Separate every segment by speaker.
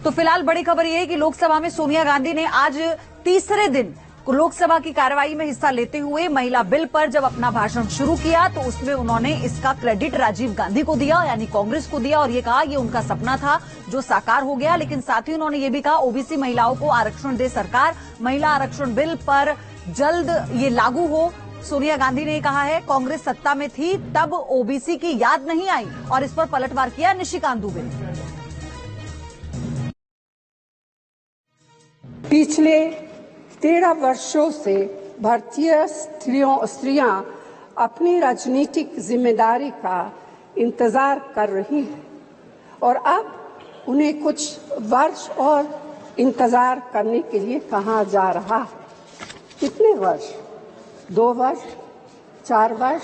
Speaker 1: तो फिलहाल बड़ी खबर यह है कि लोकसभा में सोनिया गांधी ने आज तीसरे दिन लोकसभा की कार्रवाई में हिस्सा लेते हुए महिला बिल पर जब अपना भाषण शुरू किया तो उसमें उन्होंने इसका क्रेडिट राजीव गांधी को दिया, यानी कांग्रेस को दिया, और ये कहा ये उनका सपना था जो साकार हो गया। लेकिन साथ ही उन्होंने ये भी कहा ओबीसी महिलाओं को आरक्षण दे सरकार, महिला आरक्षण बिल पर जल्द ये लागू हो। सोनिया गांधी ने कहा है कांग्रेस सत्ता में थी तब ओबीसी की याद नहीं आई और इस पर पलटवार किया निशिकांत दुबे ने।
Speaker 2: पिछले 13 वर्षों से भारतीय स्त्रियां अपनी राजनीतिक जिम्मेदारी का इंतजार कर रही हैं और अब उन्हें कुछ वर्ष और इंतजार करने के लिए कहा जा रहा है। कितने वर्ष? 2 वर्ष, 4 वर्ष,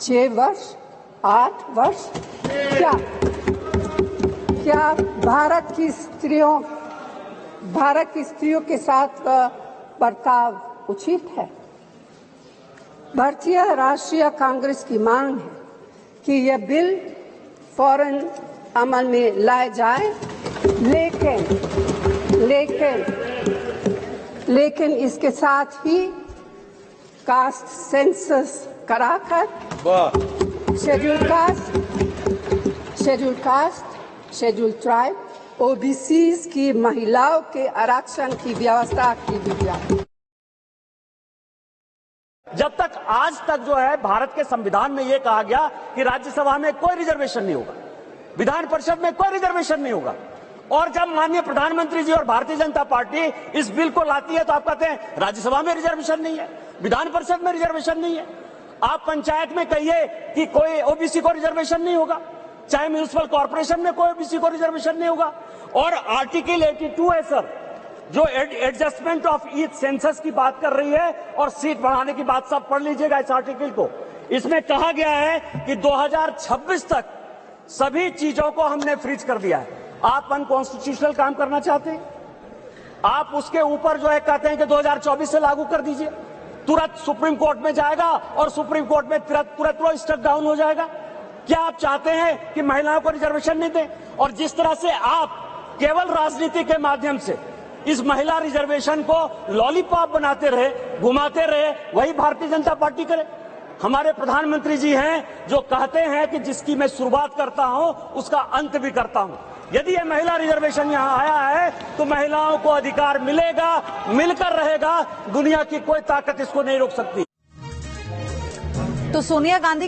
Speaker 2: 6 वर्ष, 8 वर्ष? क्या भारत की स्त्रियों के साथ बर्ताव उचित है? भारतीय राष्ट्रीय कांग्रेस की मांग है कि यह बिल फौरन अमल में लाया जाए, लेकिन इसके साथ ही कास्ट सेंसस कराकर schedule caste, schedule tribe, OBCs की महिलाओं के आरक्षण की व्यवस्था की जाए।
Speaker 3: जब तक आज तक जो है भारत के संविधान में यह कहा गया कि राज्यसभा में कोई रिजर्वेशन नहीं होगा, विधान परिषद में कोई रिजर्वेशन नहीं होगा, और जब माननीय प्रधानमंत्री जी और भारतीय जनता पार्टी इस बिल को लाती है तो आप कहते हैं राज्यसभा में रिजर्वेशन नहीं है, विधान परिषद में रिजर्वेशन नहीं है। आप पंचायत में कहिए कि कोई ओबीसी को रिजर्वेशन नहीं होगा, चाहे म्यूनिसिपल कॉर्पोरेशन में कोई ओबीसी को रिजर्वेशन नहीं होगा। और आर्टिकल 82 है सर, जो एडजस्टमेंट ऑफ ईच सेंसस की बात कर रही है और सीट बढ़ाने की बात, सब पढ़ लीजिएगा इस आर्टिकल को। इसमें कहा गया है कि 2026 तक सभी चीजों को हमने फ्रीज कर दिया है। आप अनकॉन्स्टिट्यूशनल काम करना चाहते हैं, आप उसके ऊपर जो है कहते हैं कि 2024 से लागू कर दीजिए, तुरंत सुप्रीम कोर्ट में जाएगा और सुप्रीम कोर्ट में तुरंत स्टक डाउन हो जाएगा। क्या आप चाहते हैं कि महिलाओं को रिजर्वेशन नहीं दें? और जिस तरह से आप केवल राजनीति के माध्यम से इस महिला रिजर्वेशन को लॉलीपॉप बनाते रहे, घुमाते रहे, वही भारतीय जनता पार्टी करे। हमारे प्रधानमंत्री जी हैं जो कहते हैं कि जिसकी मैं शुरुआत करता हूं उसका अंत भी करता हूं। यदि ये महिला रिजर्वेशन यहां आया है तो महिलाओं को अधिकार मिलेगा, मिलकर रहेगा, दुनिया की कोई ताकत इसको नहीं रोक सकती।
Speaker 1: तो सोनिया गांधी